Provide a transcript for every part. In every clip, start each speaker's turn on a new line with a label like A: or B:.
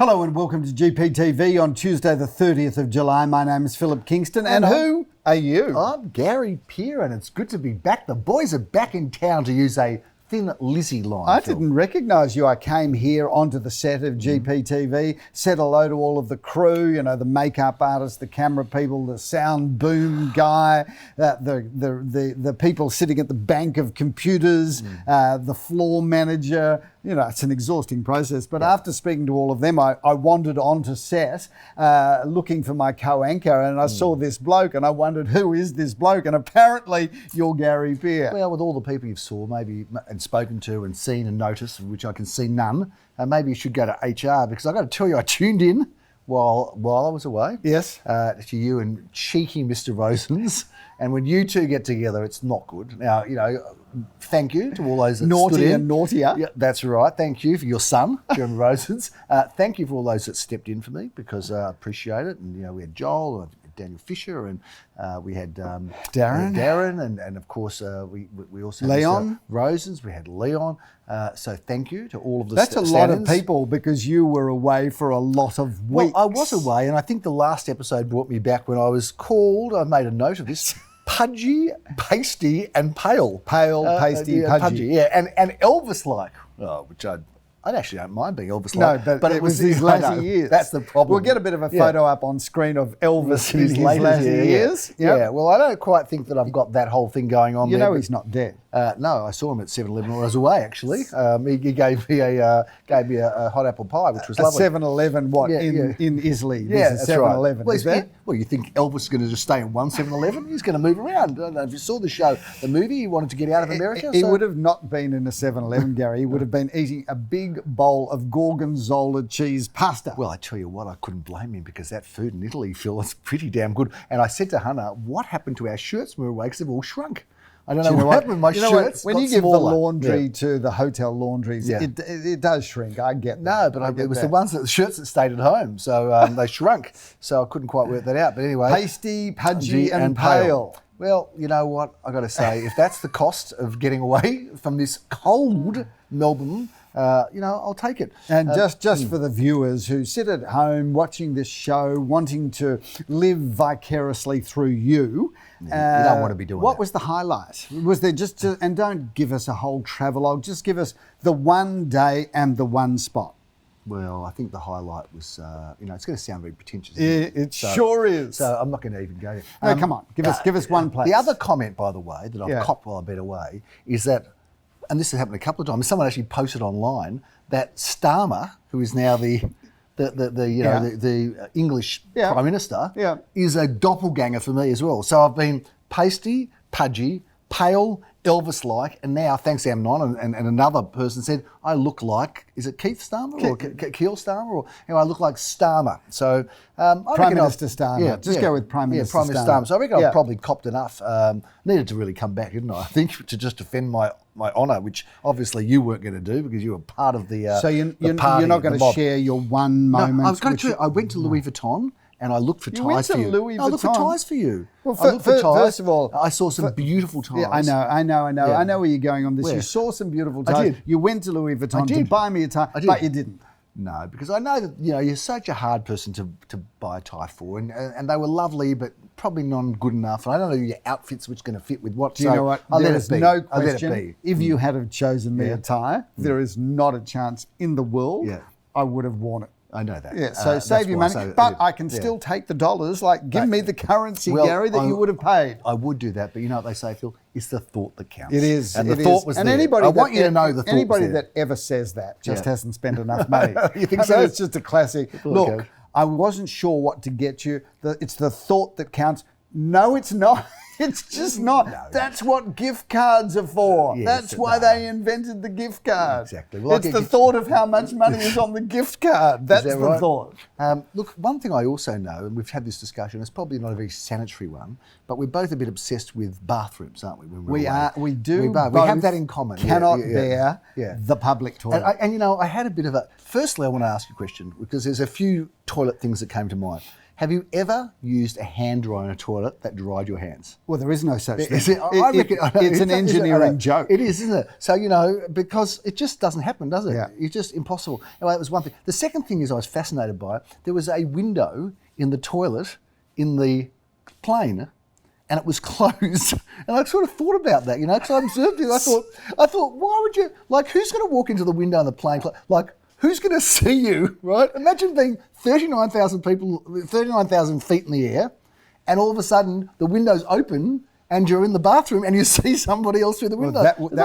A: Hello and welcome to GPTV on Tuesday the 30th of July. My name is Philip Kingston and who are you?
B: I'm Gary Peer and it's good to be back. The boys are back in town, to use a Thin Lizzy line.
A: I didn't recognise you. I came here onto the set of GPTV, said hello to all of the crew, you know, the makeup artists, the camera people, the sound boom guy, the people sitting at the bank of computers, the floor manager. You know, it's an exhausting process. But after speaking to all of them, I wandered onto set looking for my co-anchor and I saw this bloke and I wondered, who is this bloke? And apparently you're Gary Peer.
B: Well, with all the people you've saw, maybe, and spoken to and seen and noticed, of which I can see none, maybe you should go to HR, because I've got to tell you, I tuned in while I was away.
A: Yes.
B: To you and cheeky Mr. Rosens. And when you two get together, it's not good. Now, you know, thank you to all those that
A: Naughty
B: stood in.
A: and naughtier.
B: Yeah, that's right. Thank you for your son, Jeremy Rosens. Thank you for all those that stepped in for me, because I appreciate it. And, you know, we had Joel, Daniel Fisher, and we had Darren, and of course we also had
A: Leon
B: Rosens. We had Leon. So thank you to all of the
A: That's a lot of people, because you were away for a lot of weeks.
B: Well, I was away, and I think the last episode brought me back when I was called, I made a note of this, pudgy, pasty, and pale.
A: Pale, pasty, pudgy.
B: Yeah, and Elvis-like, which I actually don't mind being Elvis-like.
A: No, but it was his latter years.
B: That's the problem.
A: We'll get a bit of a photo up on screen of Elvis in his latter years.
B: Yeah, well, I don't quite think that I've got that whole thing going on there.
A: You know he's not dead.
B: No, I saw him at 7-Eleven when I was away, actually. He gave me a hot apple pie, which was lovely.
A: 7-Eleven, in Islay?
B: Yeah,
A: this is
B: that's
A: 7-Eleven.
B: Right.
A: Is that?
B: Well, you think Elvis is going to just stay in one 7-Eleven? He's going to move around. I don't know if you saw the show, the movie, he wanted to get out of America.
A: He would have not been in a 7-Eleven, Gary. He would have been eating a big bowl of gorgonzola cheese pasta.
B: Well, I tell you what, I couldn't blame him, because that food in Italy, Phil, is pretty damn good. And I said to Hannah, what happened to our shirts when we were away? Because they've all shrunk. I don't know what happened with my shirts.
A: When you give the laundry to the hotel laundries, it does shrink. I get that.
B: No, but it was the shirts that stayed at home, so they shrunk. So I couldn't quite work that out. But anyway,
A: pasty, pudgy, and pale.
B: Well, you know what? I got to say, if that's the cost of getting away from this cold Melbourne, I'll take it.
A: And just for the viewers who sit at home watching this show, wanting to live vicariously through you,
B: you don't want to be doing
A: what
B: that.
A: was the highlight? Was there and don't give us a whole travelogue, just give us the one day and the one spot.
B: Well, I think the highlight was, it's going to sound very pretentious.
A: It sure is.
B: So I'm not going to even go there.
A: No, come on, give us one place.
B: The other comment, by the way, that I've copped while I've been away is that, and this has happened a couple of times, someone actually posted online that Starmer, who is now the English Prime Minister, is a doppelganger for me as well. So I've been pasty, pudgy, pale, Elvis-like, and now, thanks Amnon, and another person said, I look like, is it Keith Starmer or Keir Starmer? Or I look like Starmer. So
A: Prime Minister Starmer. Just go with Prime Minister Starmer.
B: So I reckon I've probably copped enough. Needed to really come back, didn't I? I think to just defend my honour, which obviously you weren't going to do, because you were part of the
A: So you're not going to share your one moment?
B: No, I was going to. I went to Louis Vuitton. And I looked for ties for you.
A: Louis Vuitton?
B: I looked for ties for you.
A: Well, first of all,
B: I saw some beautiful ties.
A: Yeah, I know.
B: Yeah.
A: I know where you're going on this.
B: Where?
A: You saw some beautiful ties.
B: I did.
A: You went to Louis Vuitton to buy me a tie, but you didn't.
B: No, because I know that you're such a hard person to buy a tie for, and they were lovely, but probably not good enough. And I don't know your outfits which going to fit with what.
A: Do you know what? There is no question.
B: I'll let it be.
A: If you had have chosen me a tie, there is not a chance in the world I would have worn it.
B: I know that.
A: Yeah, so save your money. But I can still take the dollars. Like, give me the currency, Gary, that you would have paid.
B: I would do that, but you know what they say, Phil? It's the thought that counts.
A: It is.
B: And the thought was there.
A: Anybody
B: I want you to know the thought
A: anybody
B: was there.
A: that ever says that just hasn't spent enough money.
B: You think so?
A: It's just a classic. Look, I wasn't sure what to get you. It's the thought that counts. No, it's not. It's just not. No, that's what gift cards are for. That's why they invented the gift card.
B: Exactly. Well,
A: it's the thought of how much money is on the gift card. That's the thought.
B: Look, one thing I also know, and we've had this discussion, it's probably not a very sanitary one, but we're both a bit obsessed with bathrooms, aren't we? When we're away?
A: We do.
B: We have that in common.
A: Cannot bear the public toilet.
B: And I had a bit of a... Firstly, I want to ask you a question, because there's a few toilet things that came to mind. Have you ever used a hand dryer in a toilet that dried your hands?
A: Well, there is no such thing.
B: It's
A: an engineering joke.
B: It is, isn't it? So, because it just doesn't happen, does it?
A: Yeah.
B: It's just impossible. Anyway, that was one thing. The second thing is I was fascinated by it. There was a window in the toilet in the plane, and it was closed. And I sort of thought about that, because I observed it. I thought, why would you, who's going to walk into the window in the plane? Who's going to see you, right? Imagine being 39,000 people, 39,000 feet in the air, and all of a sudden the window's open and you're in the bathroom and you see somebody else through the window.
A: That would be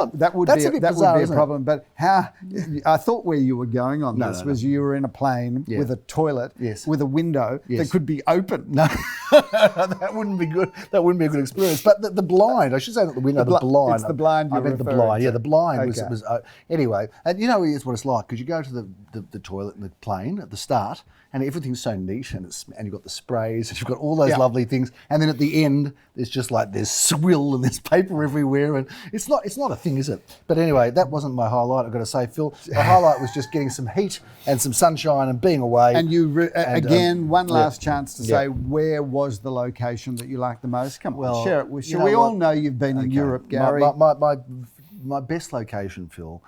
A: a problem. But I thought where you were going on this was you were in a plane with a toilet with a window that could be open.
B: No, that wouldn't be good. That wouldn't be a good experience. But the blind, I should say not the window, the blind.
A: It's the blind you're
B: I meant the blind. Yeah, the blind was anyway. And here's what it's like, because you go to the toilet in the plane at the start, and everything's so neat, and you've got the sprays, and you've got all those lovely things, and then at the end, there's just there's swill and there's paper everywhere, and it's not a thing, is it? But anyway, that wasn't my highlight, I've got to say, Phil. The highlight was just getting some heat and some sunshine and being away.
A: And you again, one last chance to say, where was the location that you liked the most? Come on, share it. We all know you've been in Europe, Gary.
B: My best location, Phil,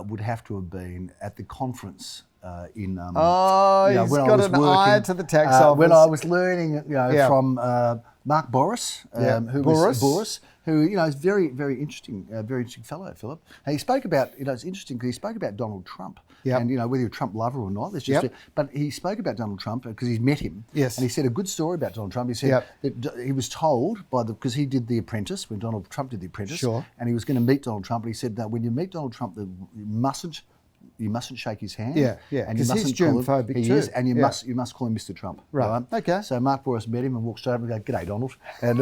B: would have to have been at the conference in.
A: He's got an eye to the tax office.
B: When I was learning, from Mark Boris, who is very, very interesting fellow, Philip. And he spoke about, it's interesting because he spoke about Donald Trump.
A: Yep.
B: And whether you're a Trump lover or not, but he spoke about Donald Trump because he's met him.
A: Yes.
B: And he said a good story about Donald Trump. He said that he was told because he did The Apprentice, when Donald Trump did The Apprentice.
A: Sure.
B: And he was going to meet Donald Trump. And he said that when you meet Donald Trump, you mustn't shake his hand.
A: Yeah.
B: And
A: because he's germphobic too.
B: Is, and you must call him Mr. Trump.
A: Right. Okay.
B: So Mark Boris met him and walked straight up and go, "G'day, Donald." And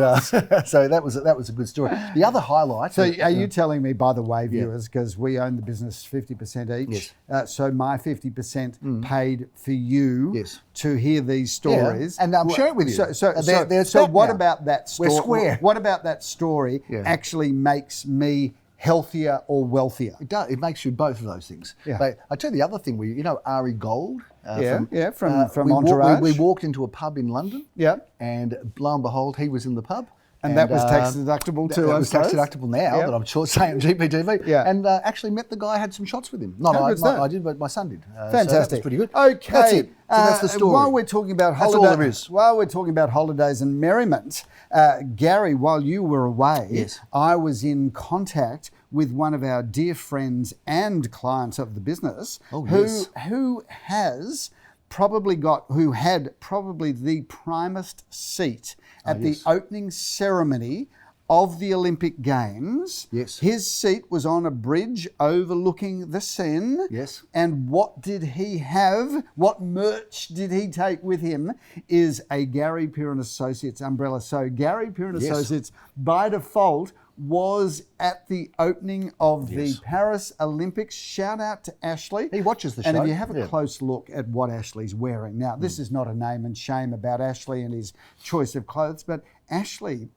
B: so that was a good story. The other highlight.
A: So are you telling me, by the way, viewers, because we own the business 50% each, so my 50% paid for you to hear these stories,
B: and I'm sharing it with you.
A: So what about that story?
B: We're square.
A: What about that story actually makes me healthier or wealthier?
B: It does. It makes you both of those things. Yeah. But I tell you the other thing, Ari Gold.
A: From Entourage.
B: We walked into a pub in London.
A: Yeah.
B: And lo and behold, he was in the pub.
A: And that was tax deductible too, I
B: suppose. That was tax deductible now, that I'm sure saying on GPTV.
A: Yeah.
B: And actually met the guy, had some shots with him. Not I did, but my son did.
A: Fantastic.
B: So that was pretty good.
A: Okay.
B: That's it. So that's the story.
A: While we're talking about holidays and merriment, Gary, while you were away, I was in contact with one of our dear friends and clients of the business who had probably the primest seat at the opening ceremony of the Olympic Games.
B: Yes.
A: His seat was on a bridge overlooking the Seine.
B: Yes.
A: And what did he have? What merch did he take with him? Is a Gary Peer and Associates umbrella. So Gary Peer and Associates, by default, was at the opening of the Paris Olympics. Shout out to Ashley.
B: He watches the show.
A: And if you have a close look at what Ashley's wearing. Now, this is not a name and shame about Ashley and his choice of clothes, but Ashley,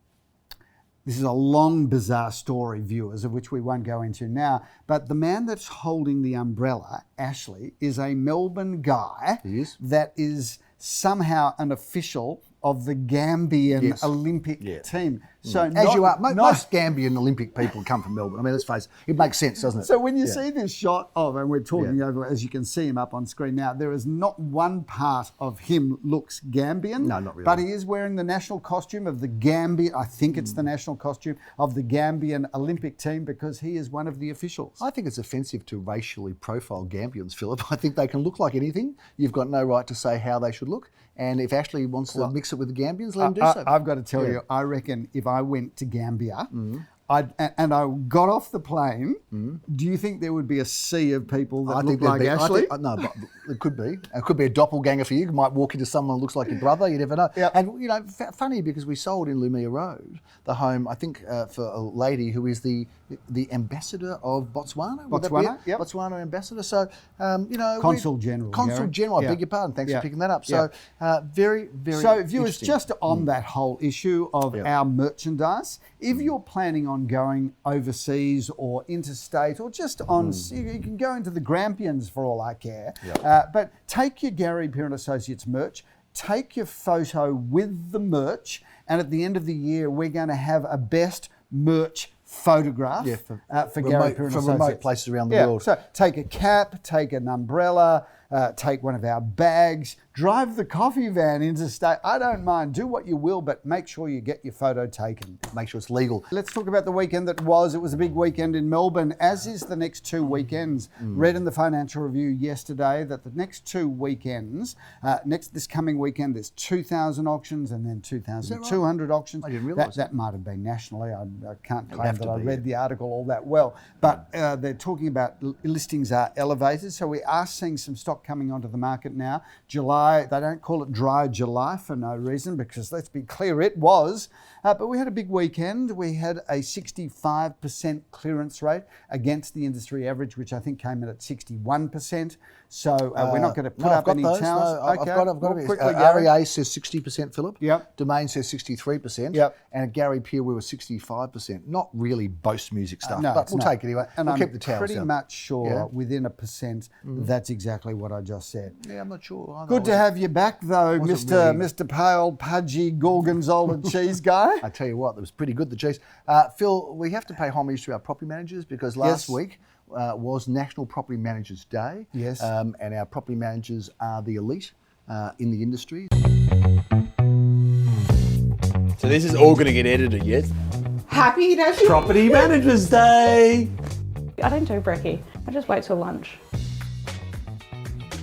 A: this is a long, bizarre story, viewers, of which we won't go into now. But the man that's holding the umbrella, Ashley, is a Melbourne guy that is somehow an official of the Gambian Olympic team. So
B: as you are, most Gambian Olympic people come from Melbourne. I mean, let's face it, it makes sense, doesn't it?
A: So when you see this shot of, and we're talking over, as you can see him up on screen now, there is not one part of him looks Gambian.
B: No, not really.
A: But he is wearing the national costume of the Gambian, I think it's the national costume of the Gambian Olympic team, because he is one of the officials.
B: I think it's offensive to racially profile Gambians, Philip. I think they can look like anything. You've got no right to say how they should look. And if Ashley wants to mix it with the Gambians, let him do so.
A: I've got to tell you, I reckon if I went to Gambia and I got off the plane, do you think there would be a sea of people that look like Ashley?
B: No, but it could be. It could be a doppelganger for you. You might walk into someone who looks like your brother. You never know.
A: Yep.
B: And, funny because we sold in Lumia Road the home, I think, for a lady who is the ambassador of Botswana.
A: Botswana, yep.
B: Botswana ambassador. So,
A: Consul General.
B: Consul General, I beg your pardon. Thanks for picking that up. So, very, very
A: So, viewers, just on that whole issue of our merchandise, if you're planning on going overseas or interstate or just on, you can go into the Grampians for all I care, but take your Gary Peer and Associates merch, take your photo with the merch, and at the end of the year, we're going to have a best merch photograph for Gary Peer and
B: from
A: Associates.
B: remote places around the world.
A: So take a cap, take an umbrella, take one of our bags, drive the coffee van interstate. I don't mind. Do what you will, but make sure you get your photo taken.
B: Make sure it's legal.
A: Let's talk about the weekend that was. It was a big weekend in Melbourne, as is the next 2 weekends. Read in the Financial Review yesterday that the next 2 weekends, this coming weekend, there's 2,000 auctions and then 2,200 auctions.
B: I didn't realise
A: that might have been nationally. I can't claim that I read the article all that well. But they're talking about listings are elevated, so we are seeing some stock coming onto the market now. July, they don't call it dry July for no reason, because let's be clear, it was. But we had a big weekend. We had a 65% clearance rate against the industry average, which I think came in at 61%. So we're not going to put up any towels.
B: I've got a
A: quickly,
B: REA says 60%, Philip.
A: Yep.
B: Domain says 63%.
A: Yep.
B: And at Gary Peer, we were 65%. Not really boast music stuff,
A: No,
B: but
A: it's
B: we'll
A: not.
B: take it anyway.
A: And
B: we'll
A: I'm
B: keep the towels
A: pretty
B: down.
A: much sure within a percent that's exactly what I just said.
B: Yeah, I'm not sure. Either.
A: Good to have you back, though,
B: wasn't
A: Mr. Pale, pudgy, gorgonzola cheese guy.
B: I tell you what, that was pretty good, the cheese. Phil, we have to pay homage to our property managers because last week was National Property Managers Day.
A: Yes.
B: And our property managers are the elite in the industry.
C: So this is all going to get edited, yes?
D: Happy National
C: Property Managers Day!
D: I don't do brekkie. I just wait till lunch.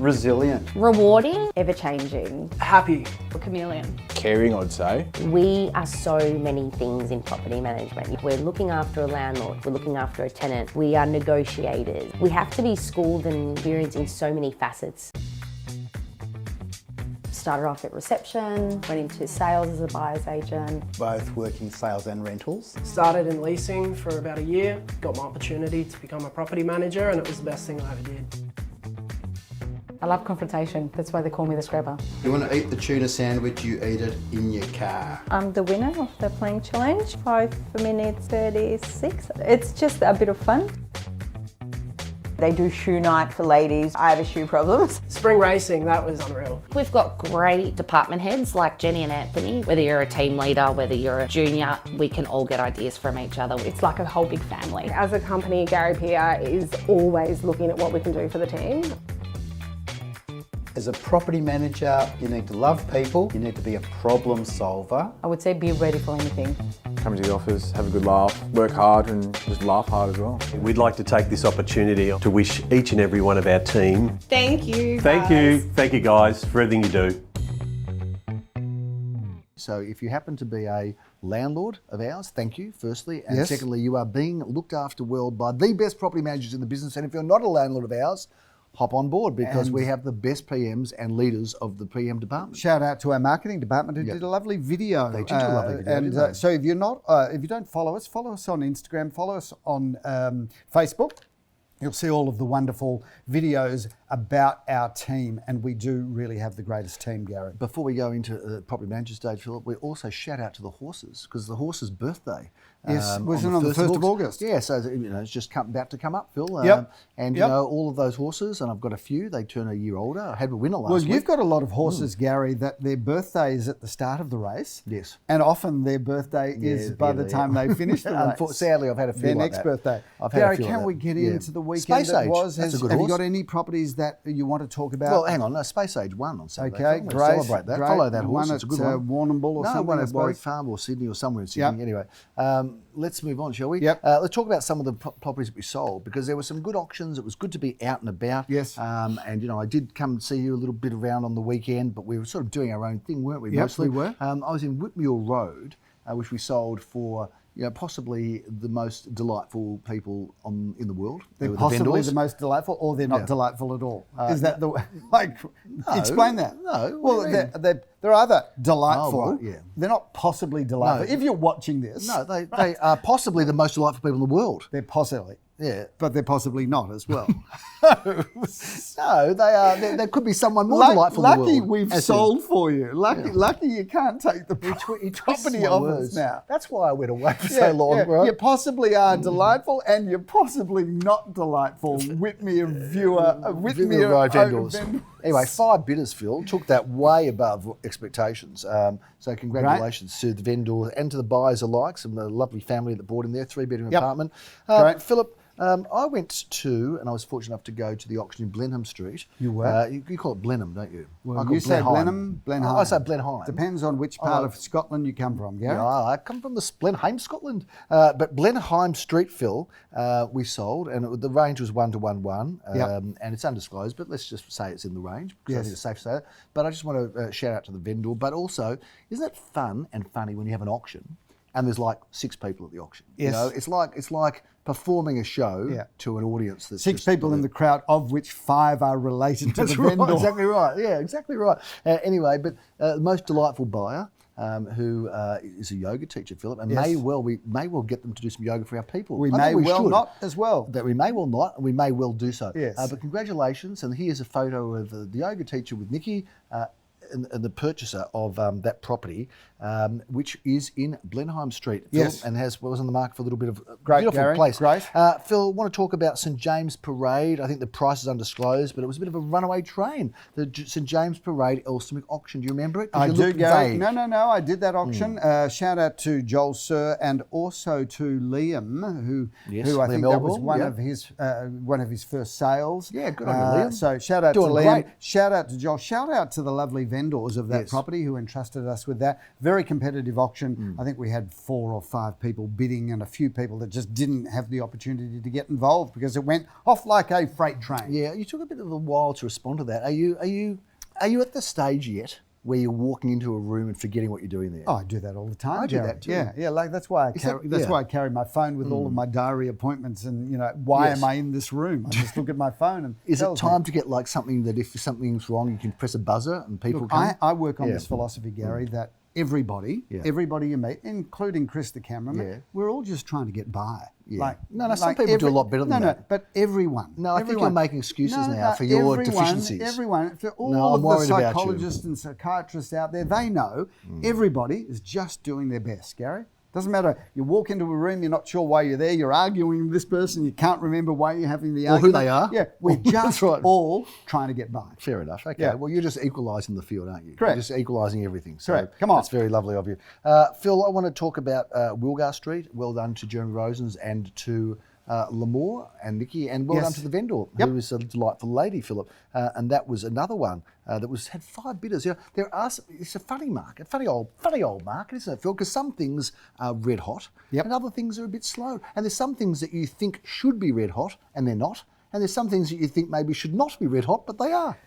E: Resilient.
F: Rewarding, ever-changing,
C: Happy.
D: A chameleon.
C: Caring, I'd say.
F: we are so many things in property management. We're looking after a landlord, we're looking after a tenant, we are negotiators. We have to be schooled and experienced in so many facets. Started off at reception, went into sales as a buyer's agent.
E: Both working sales and rentals.
G: Started in leasing for about a year, got my opportunity to become a property manager, and it was the best thing I ever did.
D: I love confrontation. That's why they call me the scrubber.
E: You want to eat the tuna sandwich, you eat it in your car.
H: I'm the winner of the playing challenge, 5 minutes 36. It's just a bit of fun. They do shoe night for ladies. I have a shoe problem.
G: Spring racing, that was unreal.
F: We've got great department heads like Jenny and Anthony. Whether you're a team leader, whether you're a junior, we can all get ideas from each other.
D: It's like a whole big family.
I: As a company, Gary Peer is always looking at what we can do for the team.
E: As a property manager, you need to love people, you need to be a problem solver.
D: I would say be ready for anything.
C: Come to the office, have a good laugh, work hard and just laugh hard as well.
J: We'd like to take this opportunity to wish each and every one of our team.
I: Thank you.
J: Thank you guys for everything you do.
B: So if you happen to be a landlord of ours, thank you, firstly. And
A: Yes.
B: secondly, you are being looked after well by the best property managers in the business. And if you're not a landlord of ours, hop on board because we have the best PMs and leaders of the PM department.
A: Shout out to our marketing department who did a lovely video.
B: They did do a lovely video,
A: And
B: didn't they?
A: so if you're not, if you don't follow us on Instagram, follow us on Facebook. You'll see all of the wonderful videos about our team, and we do really have the greatest team, Gary.
B: Before we go into the property manager stage, Philip, we also shout out to the horses because the horse's birthday.
A: Yes, wasn't on the 1st of August.
B: Yeah, so it's just about to come up, Phil.
A: Yep.
B: And
A: Yep.
B: all of those horses, and I've got a few. They turn a year older. I had a winner last
A: Well,
B: week.
A: you've got a lot of horses, Gary, that their birthday is at the start of the race.
B: Yes.
A: And often their birthday is by the time they finish the race.
B: Sadly, I've had a few
A: Their
B: like
A: next
B: that.
A: birthday.
B: I've had a
A: Gary,
B: few
A: can
B: like
A: we
B: that.
A: get
B: Yeah.
A: into the weekend
B: Space
A: that
B: Age.
A: was?
B: That's a good
A: Have you
B: horse.
A: got any properties that you want to talk about?
B: Well, hang on. Space Age won on Saturday.
A: Okay,
B: Phil.
A: great.
B: Celebrate that.
A: Great.
B: Follow that horse.
A: One
B: It's a good
A: at,
B: one.
A: Warrnambool or something,
B: one
A: I
B: at
A: suppose.
B: Warwick Farm or Sydney or somewhere in Sydney.
A: Yep.
B: Anyway, let's move on, shall we?
A: Yep.
B: Let's talk about some of the properties that we sold because there were some good auctions. It was good to be out and about.
A: Yes.
B: And I did come and see you a little bit around on the weekend, but we were sort of doing our own thing, weren't we?
A: Yep,
B: Mostly.
A: we were.
B: I was in Whitmuir Road, which we sold for. Possibly the most delightful people in the world. They
A: They're
B: were
A: possibly
B: vendors.
A: the most delightful, or they're not
B: Yeah.
A: delightful at all. Is that the like? Explain that.
B: No,
A: Well,
B: what do you mean?
A: they're either delightful.
B: Oh, right, yeah.
A: They're not possibly delightful.
B: No.
A: If you're watching this,
B: No, they are possibly the most delightful people in the world.
A: they're possibly.
B: Yeah.
A: But they're possibly not as well.
B: No, they are. There could be someone more delightful in the world.
A: Lucky we've
B: As
A: sold for you. Lucky you can't take the
B: in-
A: property
B: my
A: off
B: words.
A: us now.
B: That's why I went away for so long, right?
A: You possibly are delightful, and you're possibly not delightful. Whitmere viewer,
B: Whitmere Road vendors. Anyway, 5 bidders, Phil, took that way above expectations. So congratulations to the vendor and to the buyers alike. Some lovely family that bought in there, 3-bedroom apartment.
A: Great.
B: Philip, I went to, and I was fortunate enough to go to the auction in Blenheim Street.
A: You were?
B: You call it Blenheim, don't you?
A: Well, you say Blenheim, Blenheim.
B: I say Blenheim.
A: Depends on which part of Scotland you come from, Gary.
B: Yeah, I come from the Blenheim, Scotland. But Blenheim Street, Phil, we sold, and the range was 1 to 1-1, and it's undisclosed, but let's just say it's in the range, because I think it's safe to say that. But I just want to shout out to the vendor. But also, isn't it fun and funny when you have an auction and there's like 6 people at the auction?
A: Yes.
B: You know, it's like performing a show to an audience that's
A: 6 people in the crowd, of which 5 are related to the vendor.
B: Right, exactly right. Yeah, exactly right. Anyway, but the most delightful buyer, who is a yoga teacher, Philip, and we may well get them to do some yoga for our people.
A: We may well not as well.
B: That we may well not, and we may well do so.
A: Yes.
B: But congratulations, and here's a photo of the yoga teacher with Nikki. And the purchaser of that property, which is in Blenheim Street, Phil, and was on the market for a little bit of beautiful
A: Gary,
B: place.
A: Great.
B: Phil, want to talk about St James Parade? I think the price is undisclosed, but it was a bit of a runaway train. The St James Parade Elsternwick auction. Do you remember it?
A: I do, Gary. No, I did that auction. Shout out to Joel Sir and also to Liam, who I think that was one of his first sales.
B: Yeah, good on you, Liam.
A: So shout out to Liam.
B: Great.
A: Shout out to Joel. Shout out to the lovely vendors of that property who entrusted us with that. Very competitive auction. I think we had 4 or 5 people bidding and a few people that just didn't have the opportunity to get involved because it went off like a freight train.
B: Yeah, you took a bit of a while to respond to that. Are you at the stage yet where you're walking into a room and forgetting what you're doing there?
A: Oh, I do that all the time.
B: I do that too.
A: Yeah. Like that's why I carry my phone with all of my diary appointments. And why am I in this room? I just look at my phone and.
B: Is it time to get like something that if something's wrong, you can press a buzzer and people come?
A: I work on this philosophy, Gary, that everybody you meet, including Chris the cameraman, we're all just trying to get by.
B: Yeah. Some people do a lot better than that.
A: No, but everyone.
B: No, I think you're making excuses now for your deficiencies.
A: Everyone, for all of the psychologists and psychiatrists out there, they know everybody is just doing their best, Gary. Doesn't matter. You walk into a room, you're not sure why you're there, you're arguing with this person, you can't remember why you're having the argument.
B: Or who they are.
A: Yeah, we're just all trying to get by.
B: Fair enough. Okay. Yeah. Well, you're just equalising the field, aren't you?
A: Correct.
B: You're just equalising everything. So
A: correct. Come on.
B: That's very lovely of you. Phil, I want to talk about Wilgar Street. Well done to Jeremy Rosens and to Lamore and Nikki, and well done to the vendor, who is a delightful lady, Philip. And that was another one that had 5 bidders. It's a funny market, funny old market, isn't it, Phil? Because some things are red hot, and other things are a bit slow. And there's some things that you think should be red hot, and they're not. And there's some things that you think maybe should not be red hot, but they are.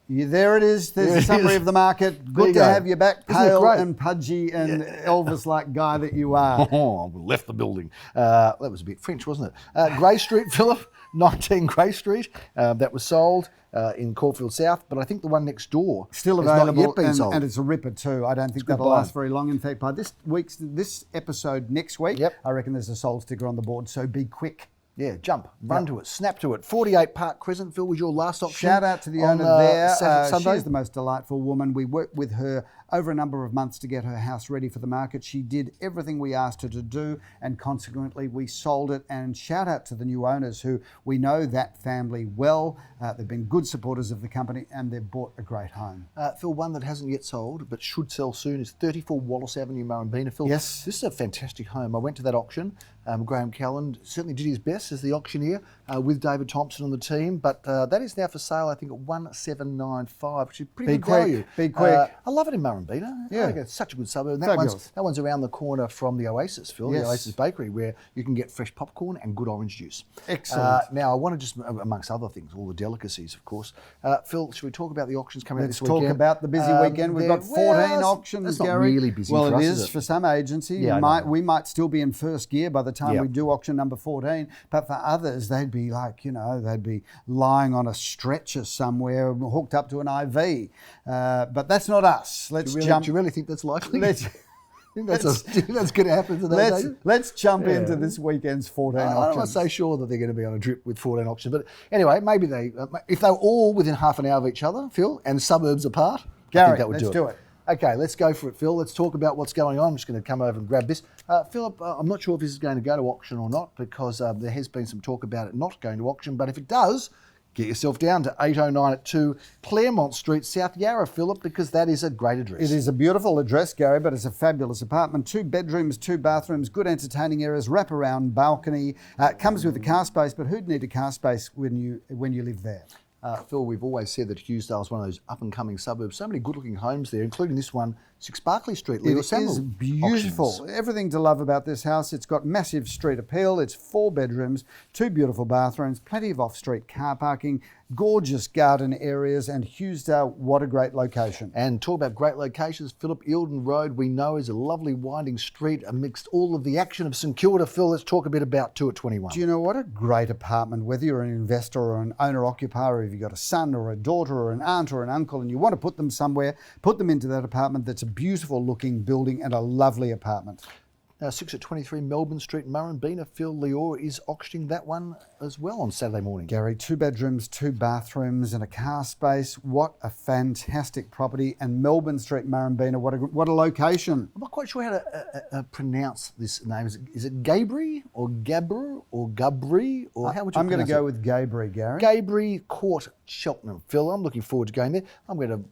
A: Yeah, there it is. There's a summary of the market. Good to have you back, pale and pudgy and Elvis-like guy that you are.
B: Left the building. That was a bit French, wasn't it? Grey Street, Philip, 19 Grey Street. That was sold in Caulfield South, but I think the one next door
A: still
B: available,
A: not yet been sold. And it's a ripper too. I don't think that'll last very long. In fact, by this episode next week, I reckon there's a sold sticker on the board. So be quick.
B: Yeah, run to it, snap to it. 48 Park Crescent, Phil, was your last option.
A: Shout out to the owner there. She's the most delightful woman. We worked with her over a number of months to get her house ready for the market. She did everything we asked her to do, and consequently we sold it. And shout out to the new owners, who we know that family well. They've been good supporters of the company, and they've bought a great home.
B: Phil, one that hasn't yet sold but should sell soon is 34 Wallace Avenue, Murrumbeena. Phil,
A: yes,
B: this is a fantastic home. I went to that auction. Graham Calland certainly did his best as the auctioneer with David Thompson on the team, but that is now for sale, I think, at 1795, which is pretty good value.
A: Be quick.
B: I love it in Murrumbeena.
A: Yeah.
B: I think it's such a good suburb. And that one's around the corner from the Oasis, Phil, the Oasis Bakery, where you can get fresh popcorn and good orange juice.
A: Excellent.
B: Now, I want to just, amongst other things, all the delicacies, of course. Phil, should we talk about the auctions coming out this weekend?
A: Let's talk about the busy weekend. We've got 14 auctions,
B: that's
A: Gary.
B: Not really busy
A: well,
B: for us,
A: it is for some agency. We might still be in first gear by the time we do auction number 14, but for others, they'd be like, they'd be lying on a stretcher somewhere, hooked up to an IV. But that's not us.
B: Do you really think that's likely? That's going to happen today.
A: Let's jump into this weekend's 14 auctions.
B: I'm not so sure that they're going to be on a drip with 14 auctions, but anyway, maybe if they were all within half an hour of each other, Phil, and suburbs apart,
A: Gary,
B: I think that would
A: let's do it.
B: Okay, let's go for it, Phil. Let's talk about what's going on. I'm just going to come over and grab this. Philip, I'm not sure if this is going to go to auction or not, because there has been some talk about it not going to auction, but if it does, Get yourself down to 809 at 2 Claremont Street, South Yarra, Philip, because that is a great address.
A: It is a beautiful address, Gary, but it's a fabulous apartment. 2 bedrooms, 2 bathrooms, good entertaining areas, wraparound balcony. Comes with a car space, but who'd need a car space when you live there?
B: Phil, we've always said that Hughesdale is one of those up-and-coming suburbs. So many good-looking homes there, including this one, 6 Barclay Street.
A: It is beautiful.
B: Auctions.
A: Everything to love about this house. It's got massive street appeal. It's 4 bedrooms, 2 beautiful bathrooms, plenty of off-street car parking, gorgeous garden areas, and Hughesdale, what a great location.
B: And talk about great locations, Philip, Eildon Road, we know, is a lovely winding street amidst all of the action of St Kilda. Phil, let's talk a bit about 2 at 21.
A: Do you know what a great apartment, whether you're an investor or an owner-occupier, or if you've got a son or a daughter or an aunt or an uncle and you want to put them somewhere, put them into that apartment. That's a beautiful looking building and a lovely apartment.
B: 6 at 23 Melbourne Street, Murrumbeena. Phil Lior is auctioning that one as well on Saturday morning.
A: Gary, 2 bedrooms, 2 bathrooms and a car space. What a fantastic property. And Melbourne Street, Murrumbeena, what a location.
B: I'm not quite sure how to pronounce this name. Is it Gabri or Gabr or Gabri? Or how would you
A: I'm going to
B: pronounce
A: go
B: it?
A: with Gabri, Gary.
B: Gabri Court, Cheltenham. Phil, I'm looking forward to going there.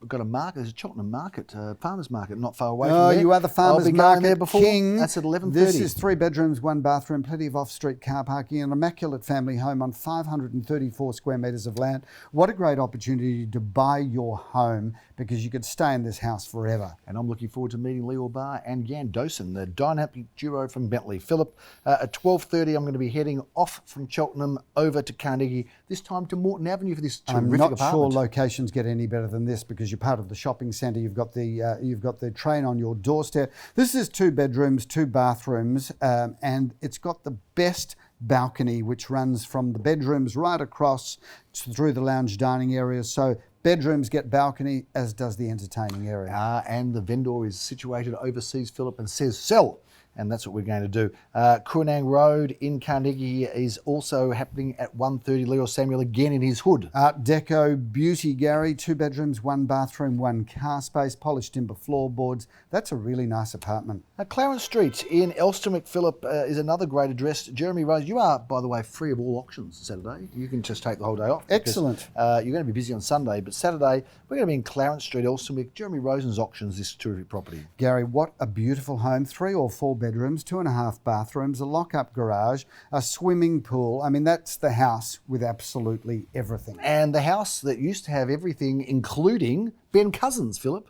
B: Got a market. There's a Cheltenham market, farmers market, not far away from there.
A: You are the farmers
B: I'll be
A: market
B: going there before.
A: king.
B: That's at 11:30.
A: This is 3 bedrooms, 1 bathroom, plenty of off-street car parking, an immaculate family home on 534 square metres of land. What a great opportunity to buy your home, because you could stay in this house forever.
B: And I'm looking forward to meeting Leo Barr and Jan Dosen, the dynamic duo from Bentley. Philip, at 12:30, I'm going to be heading off from Cheltenham over to Carnegie, this time to Moreton Avenue for this terrific
A: I'm not
B: apartment.
A: sure locations get any better than this, because you're part of the shopping centre. You've got the train on your doorstep. This is 2 bedrooms, 2 bathrooms, and it's got the best balcony, which runs from the bedrooms right across through the lounge dining areas. So bedrooms get balcony, as does the entertaining area.
B: And the vendor is situated overseas, Philip, and says sell. And that's what we're going to do. Koornang Road in Carnegie is also happening at 1:30. Leo Samuel again in his hood.
A: Art Deco beauty, Gary. 2 bedrooms, 1 bathroom, 1 car space, polished timber floorboards. That's a really nice apartment.
B: Clarence Street in Elsternwick, Philip, is another great address. Jeremy Rose, you are, by the way, free of all auctions Saturday. You can just take the whole day off.
A: Excellent.
B: You're going to be busy on Sunday, but Saturday we're going to be in Clarence Street, Elsternwick. Jeremy Rosen's auctions this terrific property.
A: Gary, what a beautiful home. 3 or 4 bedrooms, 2.5 bathrooms, a lock-up garage, a swimming pool. I mean, that's the house with absolutely everything.
B: And the house that used to have everything, including Ben Cousins, Philip,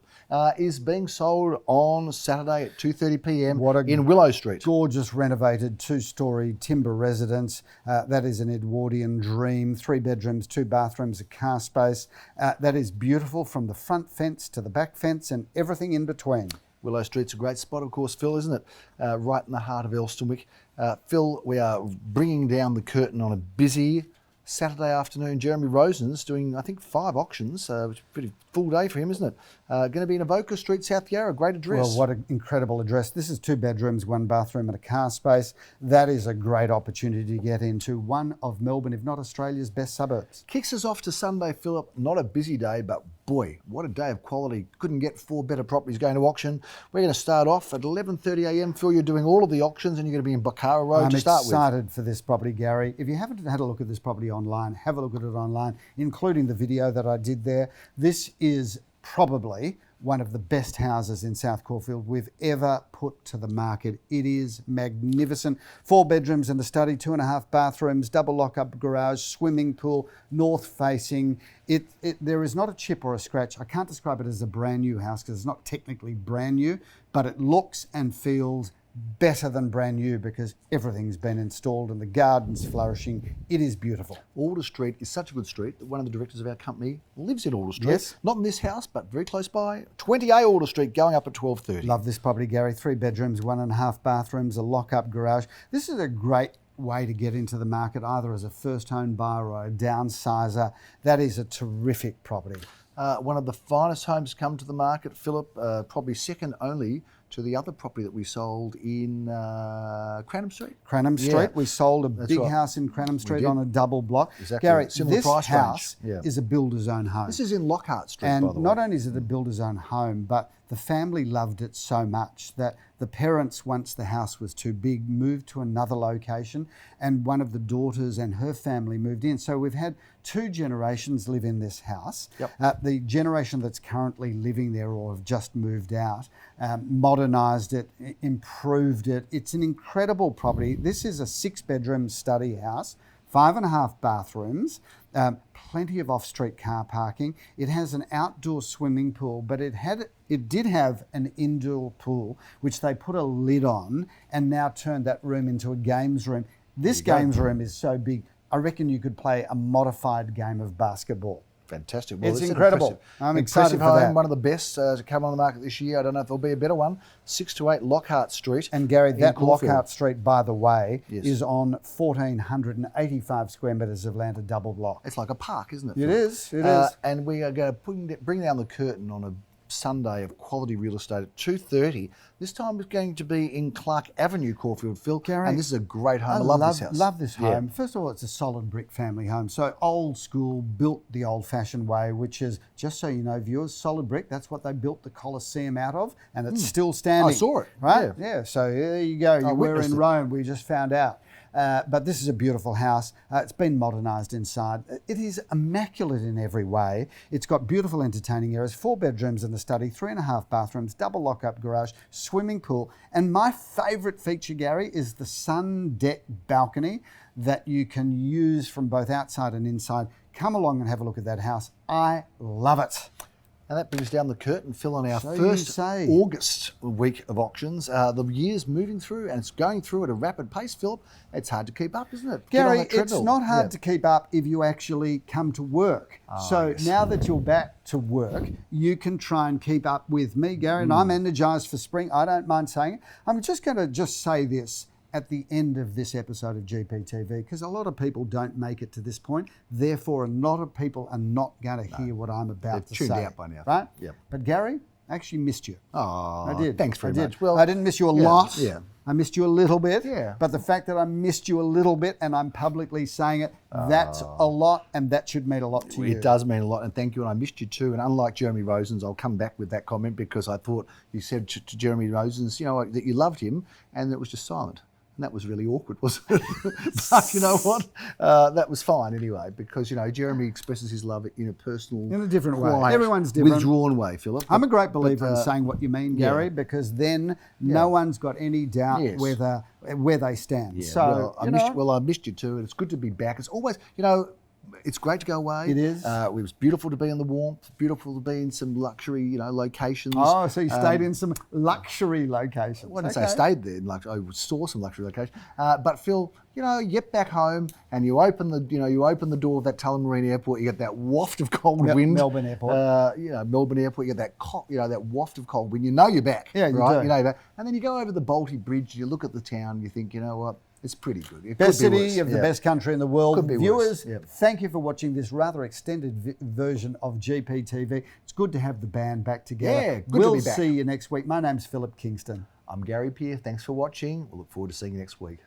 B: is being sold on Saturday at 2:30 p.m. in Willow Street.
A: Gorgeous renovated 2-storey timber residence. That is an Edwardian dream. 3 bedrooms, 2 bathrooms, a car space. That is beautiful from the front fence to the back fence and everything in between.
B: Willow Street's a great spot, of course, Phil, isn't it? Right in the heart of Elsternwick. Phil, we are bringing down the curtain on a busy Saturday afternoon. Jeremy Rosen's doing, I think, 5 auctions, which is a pretty full day for him, isn't it? Going to be in Avoca Street, South Yarra, great address.
A: Well, what an incredible address. This is 2 bedrooms, 1 bathroom and a car space. That is a great opportunity to get into one of Melbourne, if not Australia's best suburbs.
B: Kicks us off to Sunday, Philip. Not a busy day, but boy, what a day of quality. Couldn't get 4 better properties going to auction. We're going to start off at 11:30 a.m. Phil, you're doing all of the auctions and you're going to be in Baccara Road to start with.
A: I'm excited for this property, Gary. If you haven't had a look at this property online, have a look at it online, including the video that I did there. This is probably one of the best houses in South Caulfield we've ever put to the market. It is magnificent. 4 bedrooms and a study, 2.5 bathrooms, double lock-up garage, swimming pool, north facing. There is not a chip or a scratch. I can't describe it as a brand new house because it's not technically brand new, but it looks and feels better than brand new because everything's been installed and the garden's flourishing. It is beautiful.
B: Alder Street is such a good street that one of the directors of our company lives in Alder Street.
A: Yes.
B: Not in this house, but very close by. 20A Alder Street, going up at 12:30.
A: Love this property, Gary. 3 bedrooms, 1.5 bathrooms, a lock-up garage. This is a great way to get into the market, either as a first home buyer or a downsizer. That is a terrific property.
B: One of the finest homes come to the market, Philip, probably second only to the other property that we sold in Cranham Street.
A: Cranham Street.
B: Yeah.
A: We sold a big
B: right.
A: house in Cranham Street
B: did.
A: on a double block.
B: Exactly.
A: Gary,
B: Similar
A: this
B: price
A: house
B: range. Yeah.
A: is a builder's own home.
B: This is in Lockhart Street,
A: And
B: by the way.
A: not only is it a builder's own home, but the family loved it so much that the parents, once the house was too big, moved to another location, and one of the daughters and her family moved in. So we've had 2 generations live in this house. The generation that's currently living there or have just moved out, modernised it, improved it. It's an incredible property. This is a 6-bedroom study house, 5.5 bathrooms, plenty of off-street car parking. It has an outdoor swimming pool, but it did have an indoor pool, which they put a lid on and now turned that room into a games room. This games room is so big, I reckon you could play a modified game of basketball.
B: Fantastic. Well,
A: It's incredible. I'm excited for
B: home,
A: that.
B: one of the best to come on the market this year. I don't know if there'll be a better one. 6 to 8 Lockhart Street.
A: And Gary, that
B: Caulfield.
A: Lockhart Street, by the way,
B: Yes.
A: is on 1,485 square metres of land, a double block.
B: It's like a park, isn't it?
A: It
B: Phil?
A: is, it is.
B: And we are going to bring down the curtain on a Sunday of quality real estate at 2:30. This time it's going to be in Clark Avenue, Caulfield, Phil.
A: Gary,
B: and this is a great home. I love this house.
A: Love this home. First of all, it's a solid brick family home. So old school, built the old-fashioned way, which is, just so you know, viewers, solid brick. That's what they built the Colosseum out of, and it's still standing.
B: I saw it.
A: Right? Yeah. So there you go. You were
B: witnessed
A: in
B: it.
A: Rome. We just found out. But this is a beautiful house. It's been modernised inside. It is immaculate in every way. It's got beautiful entertaining areas, 4 bedrooms and a study, 3.5 bathrooms, double lock-up garage, swimming pool. And my favourite feature, Gary, is the sun deck balcony that you can use from both outside and inside. Come along and have a look at that house. I love it.
B: And that brings down the curtain, Phil, on our
A: So you
B: first
A: say.
B: August week of auctions. The year's moving through and it's going through at a rapid pace, Philip. It's hard to keep up, isn't it? Get on
A: Gary,
B: that
A: it's
B: treadmill.
A: not hard to keep up if you actually come to work. So now that you're back to work, you can try and keep up with me, Gary, and I'm energised for spring. I don't mind saying it. I'm just going to say this at the end of this episode of GPTV, because a lot of people don't make it to this point. Therefore, a lot of people are not going to hear what I'm about to
B: tuned
A: say.
B: out by now.
A: Right?
B: Yep.
A: But Gary, I actually missed you.
B: Oh,
A: I did.
B: Thanks very
A: I did.
B: much. Well,
A: I didn't miss you a lot.
B: Yeah.
A: I missed you a little bit.
B: Yeah.
A: But the fact that I missed you a little bit and I'm publicly saying it, that's a lot, and that should mean a lot to you.
B: It does mean a lot, and thank you. And I missed you too. And unlike Jeremy Rosens, I'll come back with that comment because I thought you said to Jeremy Rosens, you know, that you loved him, and it was just silent. And that was really awkward, wasn't it? But you know what? That was fine anyway, because, you know, Jeremy expresses his love in a personal,
A: In a different way.
B: quiet,
A: Everyone's different.
B: withdrawn way, Philip.
A: I'm a great believer in
B: but,
A: saying what you mean, Gary, because then no one's got any doubt
B: Yes.
A: where they stand.
B: Yeah,
A: So,
B: I missed you too, and it's good to be back. It's always, you know, it's great to go away.
A: It is.
B: It was beautiful to be in the warmth, beautiful to be in some luxury, you know, locations.
A: Oh, so you stayed in some luxury locations.
B: I wouldn't say I stayed there, like I saw some luxury locations. But Phil, you know, you get back home and you open the door of that Tullamarine Airport. You get that waft of cold wind.
A: Melbourne Airport.
B: Melbourne Airport. You get that that waft of cold wind. You know you're back.
A: Yeah, you
B: right.
A: do.
B: You know you're back. And then you go over the Balti Bridge. You look at the town. You think, you know what? It's pretty good. It
A: Best
B: could be
A: city
B: worse.
A: of the
B: Yeah.
A: best country in the world.
B: Could be
A: Viewers,
B: worse. Yep.
A: thank you for watching this rather extended version of GPTV. It's good to have the band back together.
B: Yeah, good to
A: we'll
B: be back.
A: see you next week. My name's Philip Kingston.
B: I'm Gary Peer. Thanks for watching. We'll look forward to seeing you next week.